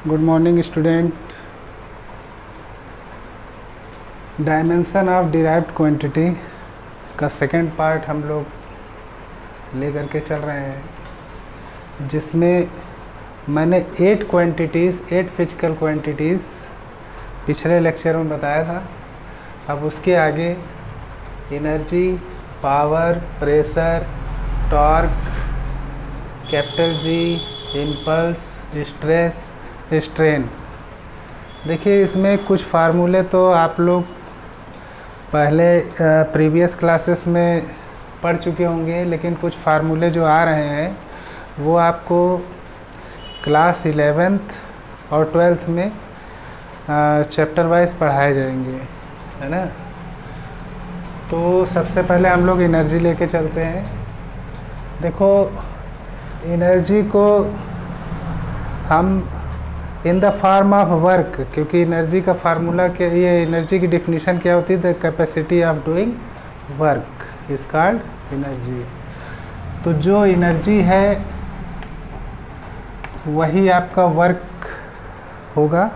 Good morning student. Dimension of derived quantity का second part हम लोग ले करके चल रहे हैं, जिसमें मैंने 8 फिजिकल क्वांटिटीज़ पिछले लेक्चर में बताया था। अब उसके आगे energy, power, pressure, torque, capital G, impulse, stress, strain. देखिए, इसमें कुछ फार्मूले तो आप लोग पहले प्रीवियस क्लासेस में पढ़ चुके होंगे, लेकिन कुछ फार्मूले जो आ रहे हैं वो आपको क्लास 11th और 12th में चैप्टर वाइज पढ़ाए जाएंगे, है ना। तो सबसे पहले हम लोग एनर्जी लेके चलते हैं। देखो, एनर्जी को हम in the form of work, क्योंकि एनर्जी का फार्मूला क्या, ये एनर्जी की डिफिनीशन क्या होती है? The capacity of doing work is called energy. तो जो एनर्जी है वही आपका वर्क होगा,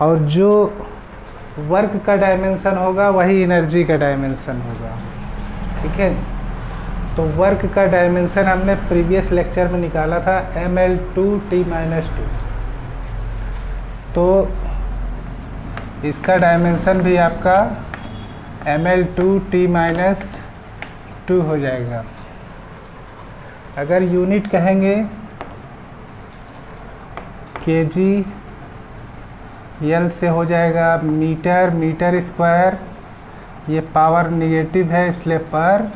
और जो वर्क का डायमेंशन होगा वही एनर्जी का डायमेंशन होगा, ठीक है। तो वर्क का डायमेंशन हमने प्रीवियस लेक्चर में निकाला था mL2T-2। तो इसका डायमेंशन भी आपका mL2T-2 हो जाएगा। अगर यूनिट कहेंगे kg, L से हो जाएगा मीटर, मीटर स्क्वायर। ये पावर निगेटिव है इसलिए पर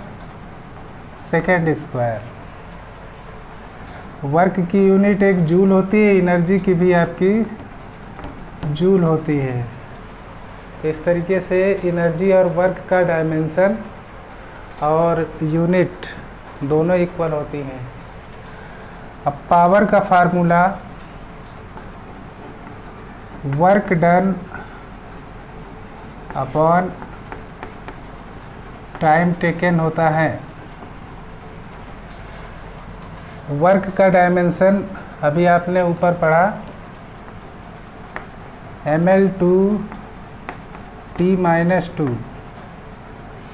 सेकेंड स्क्वायर। वर्क की यूनिट एक जूल होती है, एनर्जी की भी आपकी जूल होती है। तो इस तरीके से एनर्जी और वर्क का डायमेंशन और यूनिट दोनों इक्वल होती हैं। अब पावर का formula work done upon time taken होता है। वर्क का डायमेंशन अभी आपने ऊपर पढ़ा mL2T-2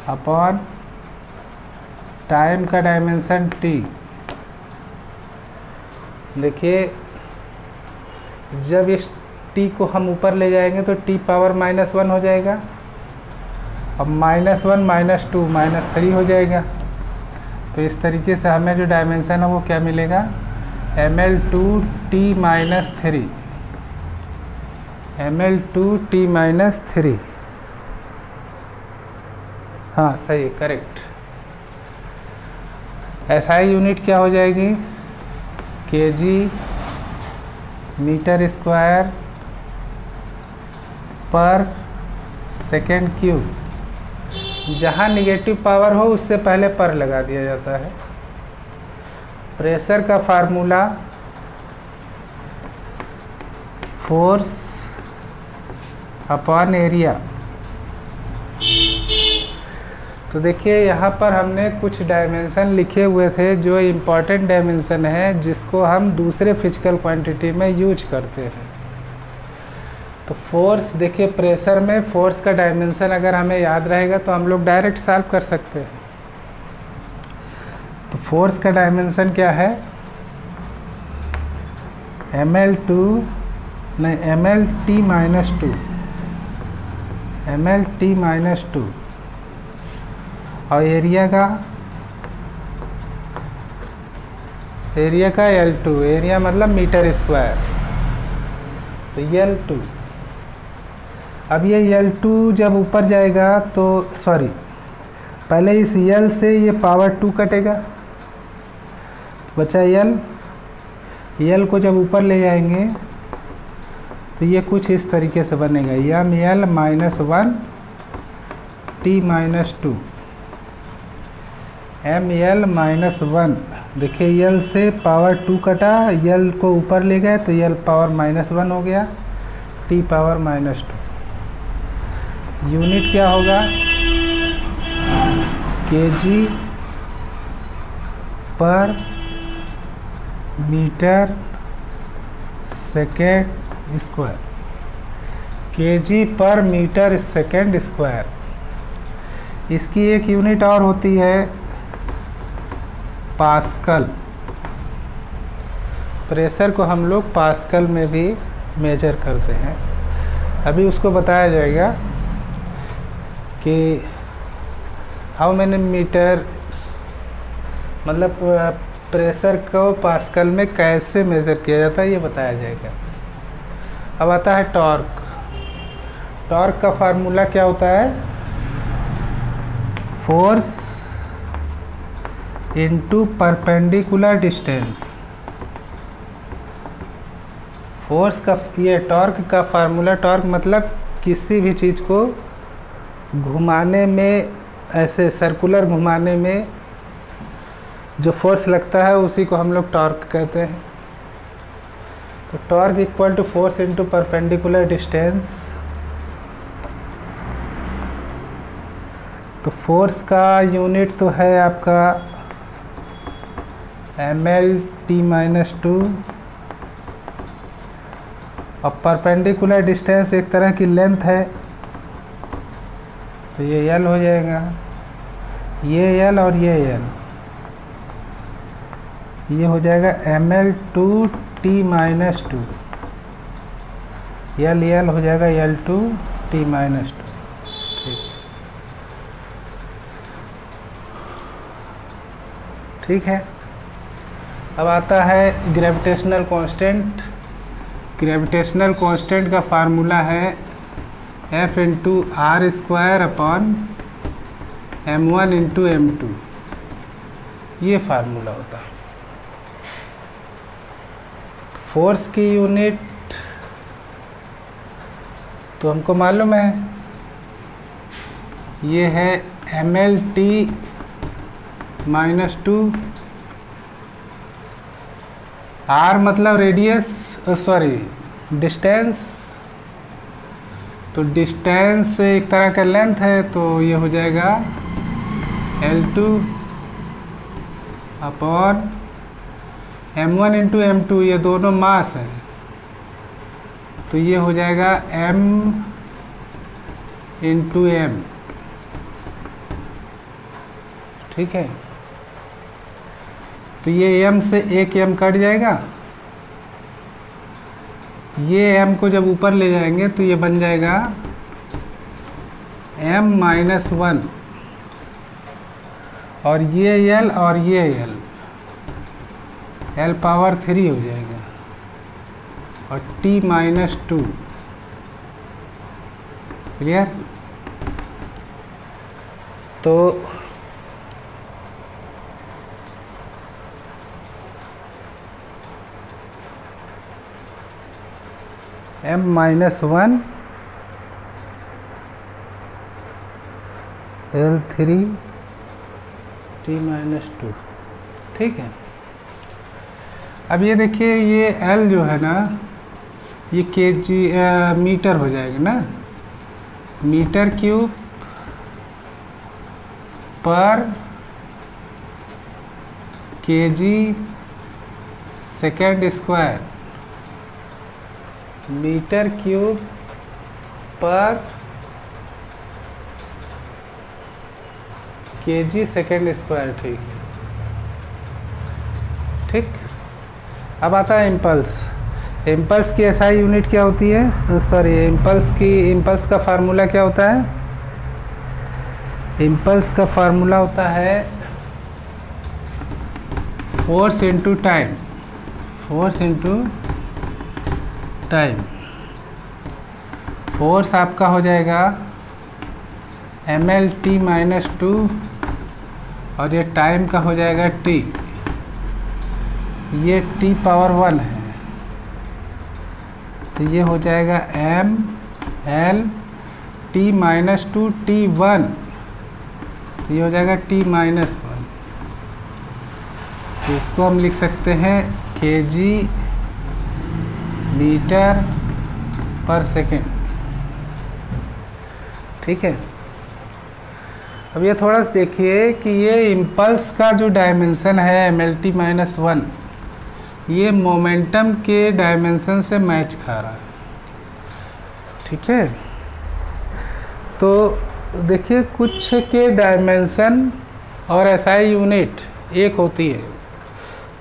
अपॉन टाइम का डायमेंशन t। देखिए, जब इस t को हम ऊपर ले जाएंगे तो t पावर -1 हो जाएगा, अब -1 -2 -3 हो जाएगा। तो इस तरीके से हमें जो डायमेंशन है वो क्या मिलेगा? mL2T-3, mL2T-3। हाँ, सही, करेक्ट। SI यूनिट क्या हो जाएगी? kg मीटर स्क्वायर पर सेकेंड क्यूब। जहाँ निगेटिव पावर हो उससे पहले पर लगा दिया जाता है। प्रेशर का फार्मूला फोर्स अपॉन एरिया। तो देखिए, यहाँ पर हमने कुछ डायमेंशन लिखे हुए थे जो इम्पॉर्टेंट डायमेंशन है, जिसको हम दूसरे फिजिकल क्वांटिटी में यूज करते हैं। तो फोर्स, देखिए, प्रेशर में फोर्स का डायमेंशन अगर हमें याद रहेगा तो हम लोग डायरेक्ट सॉल्व कर सकते हैं। तो फोर्स का डायमेंशन क्या है? mLT-2 और एरिया का L2, एरिया मतलब मीटर स्क्वायर, तो L2। अब ये L2 जब ऊपर जाएगा तो सॉरी, पहले इस L से ये पावर 2 कटेगा, बचा L को जब ऊपर ले जाएंगे तो ये कुछ इस तरीके से बनेगा mL -1 T-2, mL -1। देखिए, L से पावर 2 कटा, L को ऊपर ले गए तो L पावर -1 हो गया, T पावर -2। यूनिट क्या होगा? kg पर मीटर सेकेंड स्क्वायर, केजी पर मीटर सेकेंड स्क्वायर। इसकी एक यूनिट और होती है पास्कल। प्रेशर को हम लोग पास्कल में भी मेजर करते हैं। अभी उसको बताया जाएगा कि हाउ मैनी मीटर, मतलब प्रेशर को पास्कल में कैसे मेज़र किया जाता है ये बताया जाएगा। अब आता है टॉर्क। टॉर्क का फार्मूला क्या होता है? Force into perpendicular distance. Force का ये टॉर्क का फार्मूला, टॉर्क मतलब किसी भी चीज़ को घुमाने में, ऐसे सर्कुलर घुमाने में जो फोर्स लगता है उसी को हम लोग टॉर्क कहते हैं। तो torque equal to force into perpendicular distance. तो फोर्स का यूनिट तो है आपका mL/t-2 और परपेंडिकुलर डिस्टेंस एक तरह की लेंथ है, तो ये L हो जाएगा, ये L और ये L, ये हो जाएगा mL/t-2, L हो जाएगा L/t-2। ठीक है। अब आता है ग्रेविटेशनल कांस्टेंट। ग्रेविटेशनल कांस्टेंट का फार्मूला है F/r²/m1/m2। ये फार्मूला होता है। फोर्स की यूनिट तो हमको मालूम है, ये है mL/t-2। r मतलब रेडियस, सॉरी डिस्टेंस, तो डिस्टेंस एक तरह का लेंथ है, तो ये हो जाएगा L2 अपॉन m1/m2, ये दोनों मास हैं, तो ये हो जाएगा m/m। ठीक है। तो ये m से एक m कट जाएगा, ये m को जब ऊपर ले जाएंगे तो ये बन जाएगा m-1, और ये l और ये l/3 हो जाएगा, और t-2। क्लियर? तो m-1 L3 t-2। ठीक है। अब ये देखिए, ये L जो है ना, ये kg मीटर हो जाएगा ना, मीटर क्यूब पर kg second square, metre cube पर kg सेकेंड स्क्वायर। ठीक है। ठीक। अब आता है इम्पल्स। इम्पल्स की एसआई यूनिट क्या होती है? सॉरी, इम्पल्स का फार्मूला क्या होता है? इम्पल्स का फार्मूला होता है force into time. Force into time. Force आपका हो जाएगा mL/t-2, और ये टाइम का हो जाएगा t, ये t⁻1 है, तो ये हो जाएगा mL/t-2 t1, तो ये हो जाएगा t-1। तो इसको हम लिख सकते हैं kg मीटर पर सेकेंड। ठीक है। अब ये थोड़ा सा देखिए कि ये इम्पल्स का जो डायमेंशन है mL/t-1, ये मोमेंटम के डायमेंशन से मैच खा रहा है, ठीक है। तो देखिए कुछ के डायमेंशन और एसआई यूनिट एक होती है,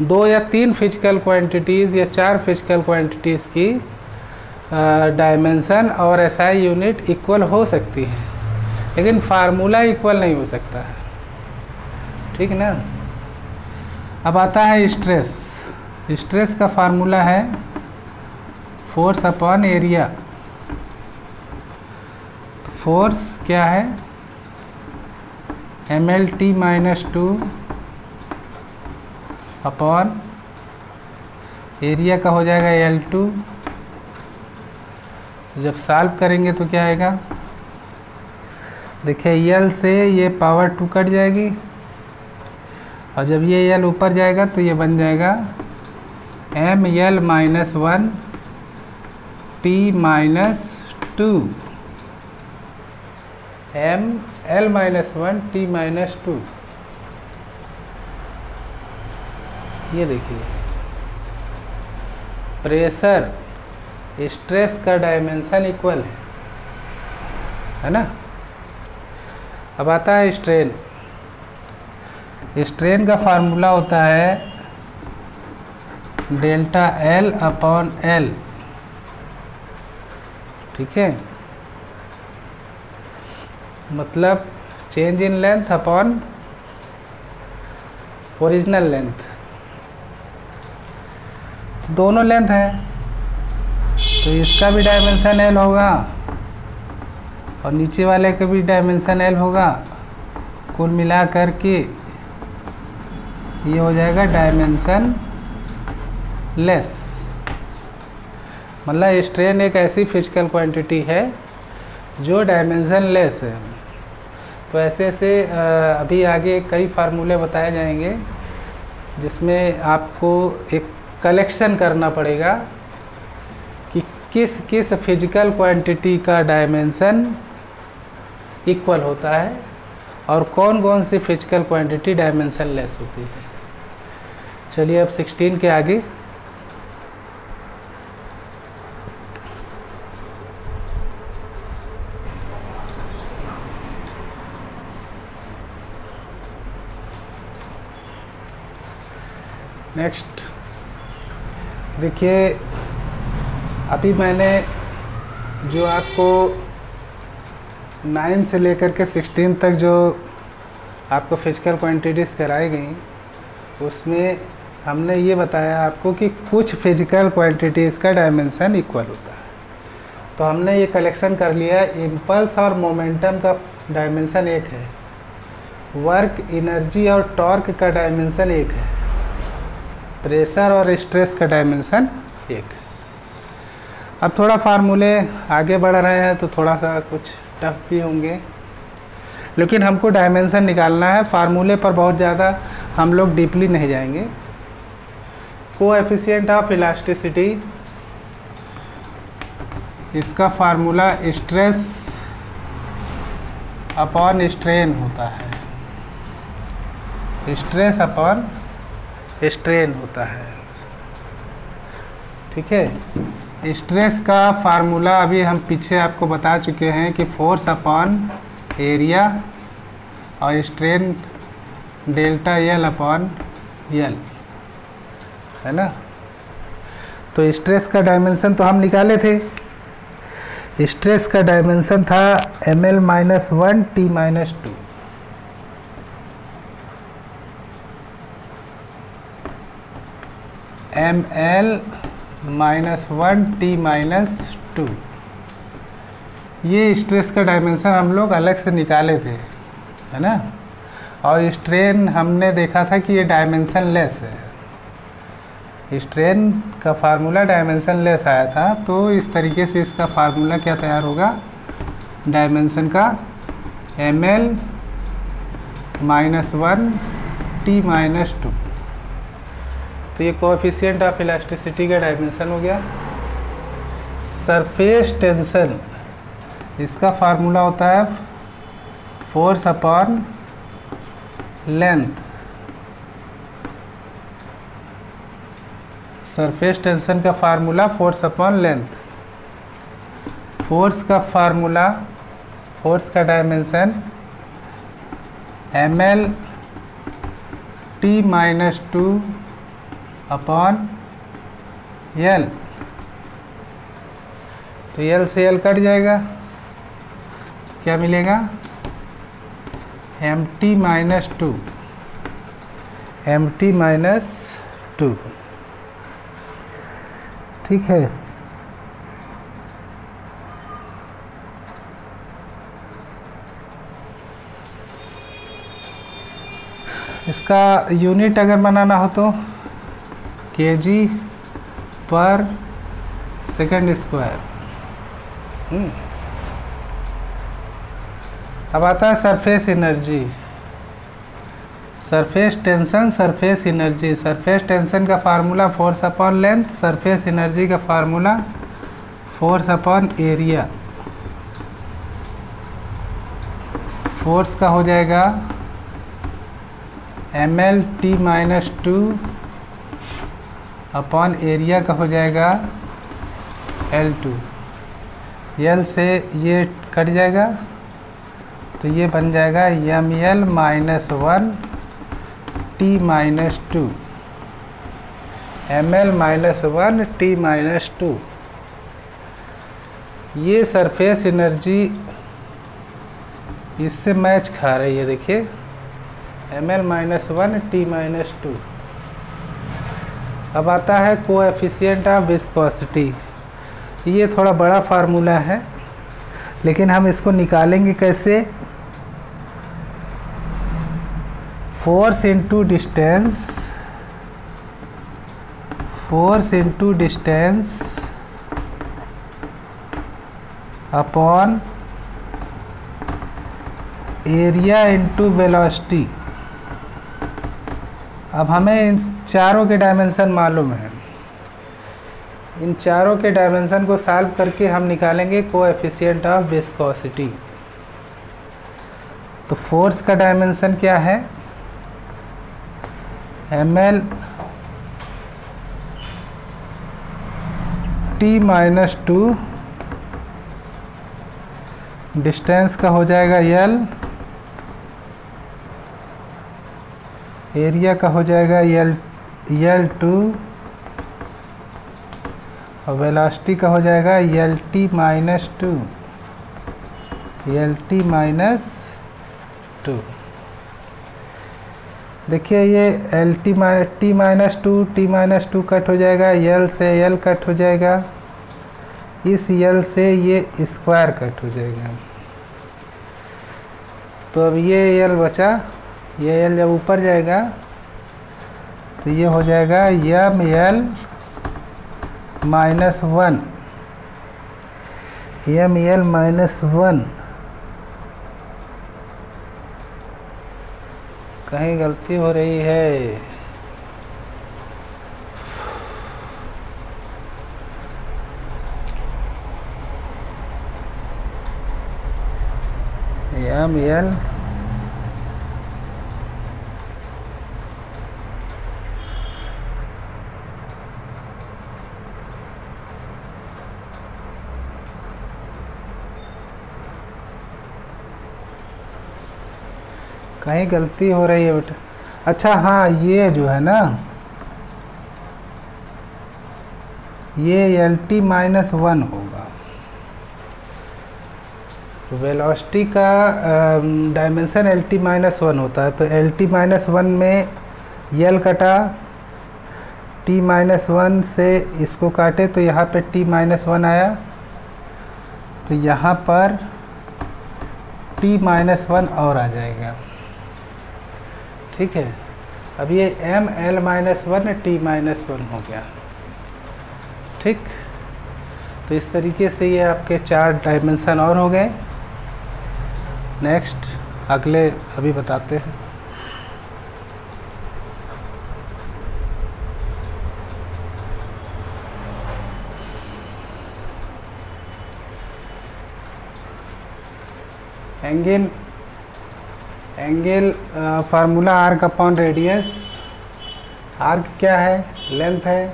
2 या 3 फिजिकल क्वांटिटीज़ या 4 फिजिकल क्वांटिटीज़ की डायमेंशन और एसआई यूनिट इक्वल हो सकती है, लेकिन फार्मूला इक्वल नहीं हो सकता है, ठीक ना। अब आता है स्ट्रेस। स्ट्रेस का फार्मूला है फोर्स अपॉन एरिया। तो फोर्स क्या है, mlt-2 अपॉन एरिया का हो जाएगा L2। जब सॉल्व करेंगे तो क्या आएगा, देखिए L से ये पावर 2 कट जाएगी, और जब ये L ऊपर जाएगा तो ये बन जाएगा ml-1 t-2 ml-1 t-2। ये देखिए प्रेशर स्ट्रेस का डायमेंशन इक्वल है ना। अब आता है स्ट्रेन। स्ट्रेन का फार्मूला होता है डेल्टा L अपॉन L, ठीक है, मतलब change in length upon original length. तो दोनों लेंथ है, तो इसका भी डायमेंशन L होगा और नीचे वाले का भी डायमेंशन L होगा, कुल मिला कर के ये हो जाएगा डायमेंशन लेस। मतलब स्ट्रेन एक ऐसी फिजिकल क्वांटिटी है जो डायमेंशन लेस है। तो ऐसे ऐसे अभी आगे कई फार्मूले बताए जाएंगे जिसमें आपको एक कलेक्शन करना पड़ेगा कि किस किस फिजिकल क्वांटिटी का डायमेंशन इक्वल होता है और कौन कौन सी फिजिकल क्वांटिटी डायमेंशन लेस होती है। चलिए अब 16 के आगे। नेक्स्ट देखिए, अभी मैंने जो आपको 9 से लेकर के 16 तक जो आपको फिजिकल क्वांटिटीज़ कराई गई, उसमें हमने ये बताया आपको कि कुछ फिजिकल क्वांटिटीज़ का डायमेंशन इक्वल होता है। तो हमने ये कलेक्शन कर लिया, इम्पल्स और मोमेंटम का डायमेंशन एक है, वर्क, एनर्जी और टॉर्क का डायमेंशन एक है, प्रेशर और स्ट्रेस का डायमेंशन एक है। अब थोड़ा फार्मूले आगे बढ़ रहे हैं तो थोड़ा सा कुछ टफ भी होंगे, लेकिन हमको डायमेंशन निकालना है। फार्मूले पर बहुत ज़्यादा हम लोग डीपली नहीं जाएंगे। कोएफिशिएंट ऑफ इलास्टिसिटी, इसका फार्मूला स्ट्रेस अपॉन स्ट्रेन होता है, स्ट्रेस अपॉन स्ट्रेन होता है, ठीक है। स्ट्रेस का फार्मूला अभी हम पीछे आपको बता चुके हैं कि फोर्स अपॉन एरिया और strain delta L upon L है ना। तो स्ट्रेस का डायमेंशन तो हम निकाले थे, स्ट्रेस का डायमेंशन था ml-1 t-2। ml-1 t-2, ये स्ट्रेस का डायमेंशन हम लोग अलग से निकाले थे, है ना। और स्ट्रेन हमने देखा था कि ये डायमेंशन लेस है, स्ट्रेन का फार्मूला डायमेंशन लेस आया था। तो इस तरीके से इसका फार्मूला क्या तैयार होगा, डायमेंशन का ml-1 t-2। तो ये कोएफिशिएंट ऑफ इलास्टिसिटी का डायमेंशन हो गया। सरफेस टेंशन, इसका फार्मूला होता है force upon length. Surface tension का formula force upon length, force का फार्मूला, फोर्स का dimension ml t-2 upon l। तो l से l कट जाएगा, क्या मिलेगा mt-2, mt-2। ठीक है। इसका यूनिट अगर बनाना हो तो kg पर सेकंड स्क्वायर। अब आता है surface energy, surface tension, surface energy. Surface tension का formula force upon length, surface energy का formula force upon area. Force का हो जाएगा ml t-2 अपॉन एरिया का हो जाएगा L2। L से ये कट जाएगा तो ये बन जाएगा ml -1 t-2, ml -1 t-2। ये सरफेस एनर्जी इससे मैच खा रही है, देखिए ml -1 t-2। अब आता है कोएफिशिएंट ऑफ विस्कोसिटी। ये थोड़ा बड़ा फार्मूला है लेकिन हम इसको निकालेंगे कैसे। Force into distance, force into distance upon area into velocity. अब हमें इन चारों के डायमेंशन मालूम है, इन चारों के डायमेंशन को सॉल्व करके हम निकालेंगे कोएफिशिएंट ऑफ विस्कोसिटी। तो फोर्स का डायमेंशन क्या है, ml t-2, डिस्टेंस का हो जाएगा l, एरिया का हो जाएगा L2 और वेलोसिटी का हो जाएगा LT-2, LT-2। देखिए ये T-2 कट हो जाएगा, L से L कट हो जाएगा, इस L से ये स्क्वायर कट हो जाएगा। तो अब ये L बचा, ये L जब ऊपर जाएगा तो ये हो जाएगा ml -1, ml -1। कहीं गलती हो रही है, ml कहीं गलती हो रही है बेटा। अच्छा हाँ, ये जो है ना, ये LT-1 होगा। वेलोसिटी का डायमेंशन LT-1 होता है, तो LT-1 में L कटा, T-1 से इसको काटे तो यहाँ पे T-1 आया, तो यहाँ पर T-1 और आ जाएगा। ठीक है। अब ये ml-1 t-1 हो गया। ठीक, तो इस तरीके से ये आपके 4 डायमेंशन और हो गए। नेक्स्ट अगले अभी बताते हैं। Angle formula arc upon radius. Arc क्या है, लेंथ है,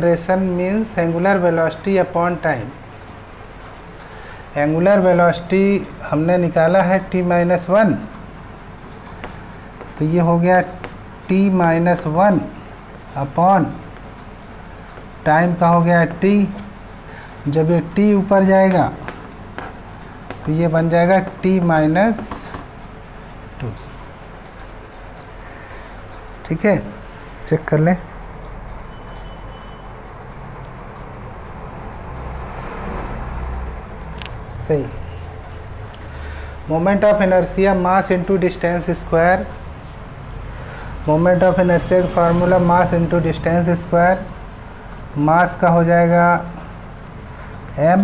acceleration means angular velocity upon time. Angular velocity हमने निकाला है t-1, तो ये हो गया t-1 अपॉन टाइम का हो गया t। जब ये t ऊपर जाएगा तो ये बन जाएगा t-2। ठीक है, चेक कर लें। सही। Moment of inertia mass into distance square. Moment of inertia का formula mass into distance square. Mass का हो जाएगा m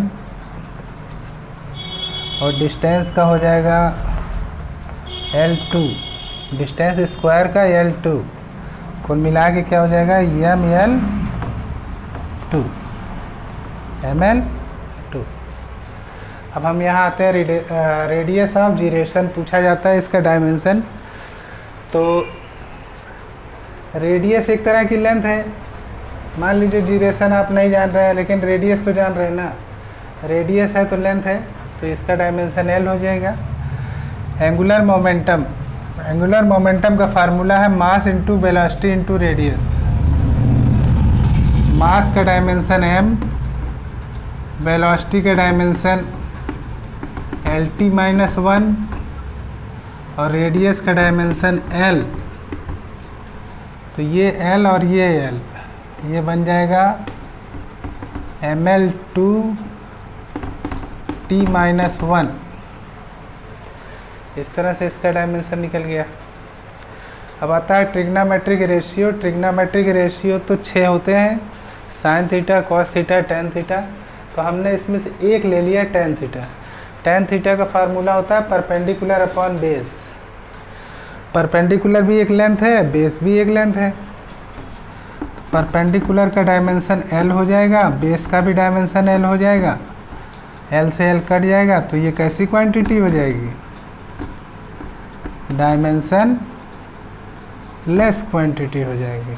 और डिस्टेंस का हो जाएगा L2। डिस्टेंस स्क्वायर का L2, कुल मिला के क्या हो जाएगा ml2। अब हम यहाँ आते हैं रेडियस ऑफ जीरेशन पूछा जाता है, इसका डायमेंशन। तो रेडियस एक तरह की लेंथ है। मान लीजिए जीरेशन आप नहीं जान रहे हैं लेकिन रेडियस तो जान रहे हैं ना। रेडियस है तो लेंथ है, तो इसका डायमेंशन L हो जाएगा। एंगुलर मोमेंटम, एंगुलर मोमेंटम का फार्मूला है mass into velocity into radius. Mass का डायमेंशन m, वेलोसिटी का डायमेंशन Lt-1 और रेडियस का डायमेंशन L। तो ये L और ये L, ये बन जाएगा ml2t-1। इस तरह से इसका डायमेंशन निकल गया। अब आता है ट्रिग्नोमेट्रिक रेशियो। ट्रिग्नोमेट्रिक रेशियो तो 6 होते हैं, sine theta, cos theta, tan theta. तो हमने इसमें से एक ले लिया टेन थीटा। टेन थीटा का फार्मूला होता है परपेंडिकुलर अपॉन बेस। परपेंडिकुलर भी एक लेंथ है, बेस भी एक लेंथ है। परपेंडिकुलर का डायमेंशन L हो जाएगा, बेस का भी डायमेंशन L हो जाएगा। L से L कट जाएगा तो ये कैसी क्वांटिटी हो जाएगी, डायमेंशन लेस क्वांटिटी हो जाएगी।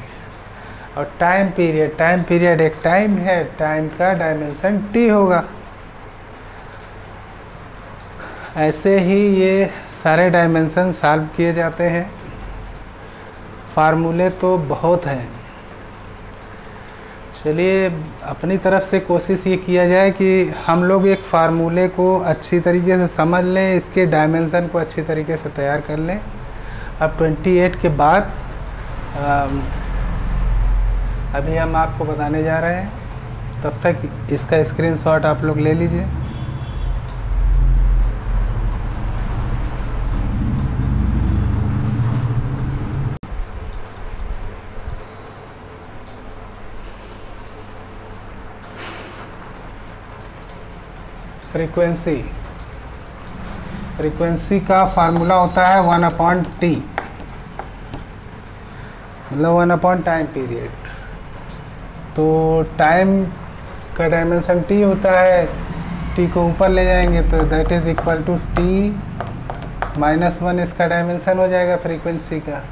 और टाइम पीरियड, टाइम पीरियड एक टाइम है, टाइम का डायमेंशन t होगा। ऐसे ही ये सारे डायमेंशन सॉल्व किए जाते हैं। फार्मूले तो बहुत हैं। चलिए अपनी तरफ से कोशिश ये किया जाए कि हम लोग एक फार्मूले को अच्छी तरीके से समझ लें, इसके डायमेंशन को अच्छी तरीके से तैयार कर लें। अब 28 के बाद अभी हम आपको बताने जा रहे हैं, तब तक इसका स्क्रीनशॉट आप लोग ले लीजिए। फ्रीक्वेंसी, फ्रीक्वेंसी का फार्मूला होता है 1/t, मतलब 1/ टाइम पीरियड। तो टाइम का डायमेंशन t होता है, t को ऊपर ले जाएंगे तो that is equal to t-1 इसका डायमेंशन हो जाएगा फ्रीक्वेंसी का।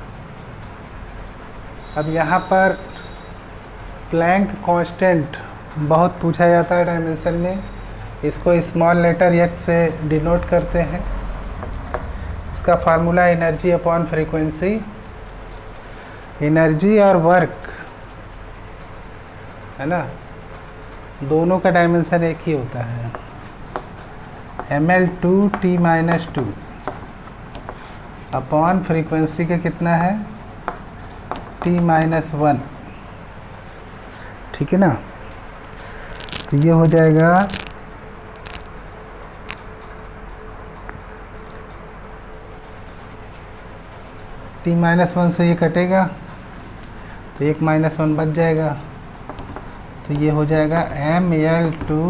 अब यहाँ पर प्लैंक कांस्टेंट बहुत पूछा जाता है डायमेंशन में। इसको स्मॉल लेटर h से डिनोट करते हैं। इसका formula energy upon frequency. Energy और वर्क है ना, दोनों का डायमेंशन एक ही होता है, ml2t-2। अपॉन फ्रीक्वेंसी का कितना है t-1, ठीक है ना। तो ये हो जाएगा t-1 से ये कटेगा तो 1 - 1 बच जाएगा, तो ये हो जाएगा ml2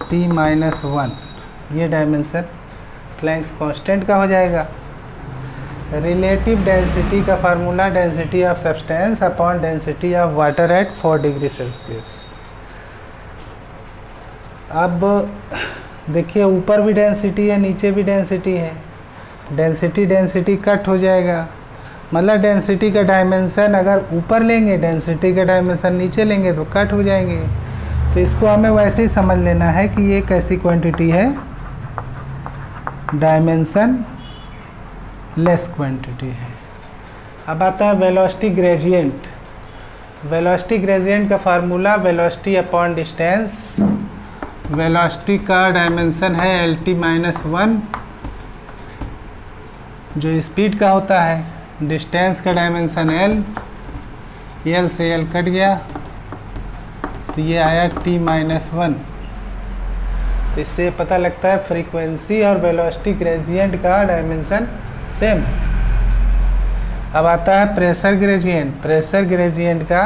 t-1। ये डायमेंशन प्लैंक्स कांस्टेंट का हो जाएगा। रिलेटिव डेंसिटी का formula density of substance upon density of water at 4 degree Celsius. अब देखिए ऊपर भी डेंसिटी है नीचे भी डेंसिटी है, डेंसिटी कट हो जाएगा, मतलब डेंसिटी का डायमेंशन अगर ऊपर लेंगे डेंसिटी का डायमेंशन नीचे लेंगे तो कट हो जाएंगे। तो इसको हमें वैसे ही समझ लेना है कि ये कैसी क्वांटिटी है, डायमेंशन लेस क्वांटिटी है। अब आता है वेलोसिटी ग्रेडियंट। वेलोसिटी ग्रेडियंट का formula velocity upon distance. Velocity का डायमेंशन है LT-1 जो स्पीड का होता है, डिस्टेंस का डायमेंशन L से L कट गया तो ये आया T-1। तो इससे पता लगता है फ्रीक्वेंसी और वेलोसिटी ग्रेडियंट का डायमेंशन सेम। अब आता है प्रेशर ग्रेडियंट। प्रेशर ग्रेडियंट का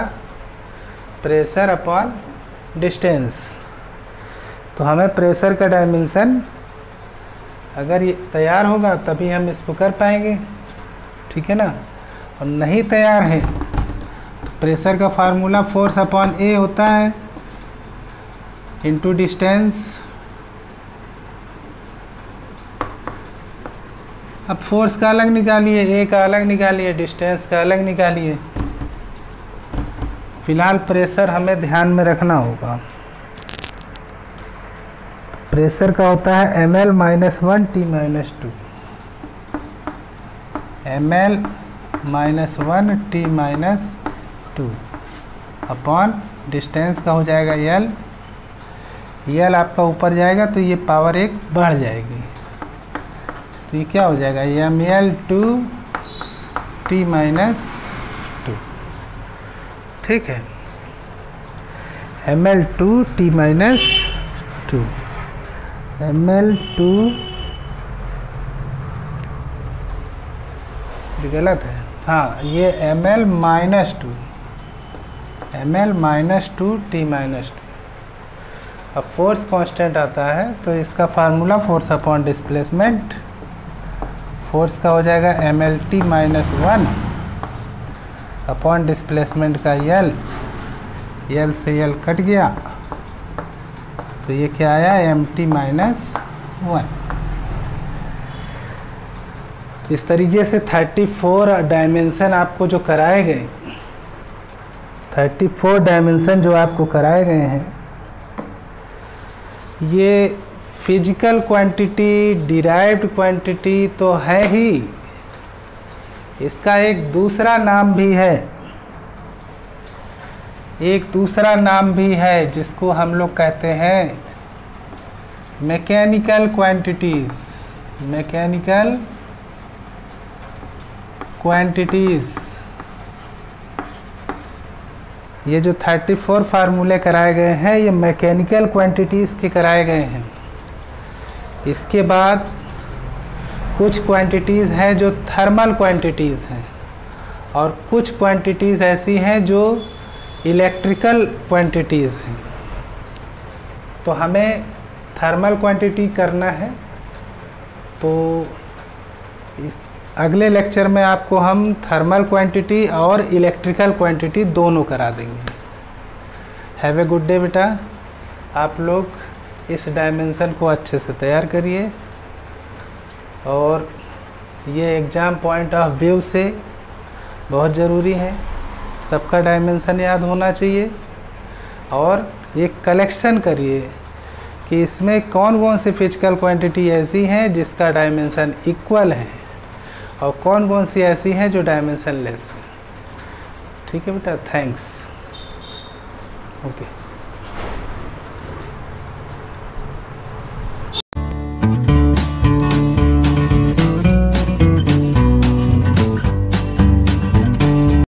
प्रेशर अपॉन डिस्टेंस। तो हमें प्रेशर का डायमेंशन अगर ये तैयार होगा तभी हम इसको कर पाएंगे, ठीक है ना। और नहीं तैयार है तो प्रेशर का फार्मूला फोर्स अपॉन ए होता है इनटू डिस्टेंस। अब फोर्स का अलग निकालिए, ए का अलग निकालिए, डिस्टेंस का अलग निकालिए। फिलहाल प्रेशर हमें ध्यान में रखना होगा। प्रेशर का होता है ml-1 t-2, ml-1 t-2 upon distance का हो जाएगा L आपका ऊपर जाएगा तो ये पावर 1 बढ़ जाएगी, तो ये क्या हो जाएगा ml2 t-2, ठीक है। ml2 t-2 ml2 गलत है, हाँ ये ml-2 t-2। अब फोर्स कांस्टेंट आता है तो इसका formula force upon displacement. Force का हो जाएगा mlt-1 अपॉन डिस्प्लेसमेंट का L से L कट गया तो ये क्या आया mt-1। तो इस तरीके से 34 डायमेंशन आपको जो कराए गए, 34 डायमेंशन जो आपको कराए गए हैं, ये फिजिकल क्वांटिटी डिराइव्ड क्वांटिटी तो है ही, इसका एक दूसरा नाम भी है, एक दूसरा नाम भी है जिसको हम लोग कहते हैं मैकेनिकल क्वांटिटीज़। मैकेनिकल क्वांटिटीज़, ये जो 34 फार्मूले कराए गए हैं ये मैकेनिकल क्वांटिटीज़ के कराए गए हैं। इसके बाद कुछ क्वांटिटीज़ हैं जो थर्मल क्वांटिटीज़ हैं और कुछ क्वांटिटीज़ ऐसी हैं जो इलेक्ट्रिकल क्वांटिटीज़ हैं। तो हमें थर्मल क्वांटिटी करना है तो इस अगले लेक्चर में आपको हम थर्मल क्वांटिटी और इलेक्ट्रिकल क्वांटिटी दोनों करा देंगे। हैव ए गुड डे बेटा। आप लोग इस डायमेंशन को अच्छे से तैयार करिए और ये एग्ज़ाम पॉइंट ऑफ व्यू से बहुत ज़रूरी है, सबका डायमेंशन याद होना चाहिए और एक कलेक्शन करिए कि इसमें कौन कौन सी फिजिकल क्वांटिटी ऐसी हैं जिसका डायमेंशन इक्वल है और कौन कौन सी ऐसी हैं जो डायमेंशन लेस है। ठीक है बेटा, थैंक्स। ओके।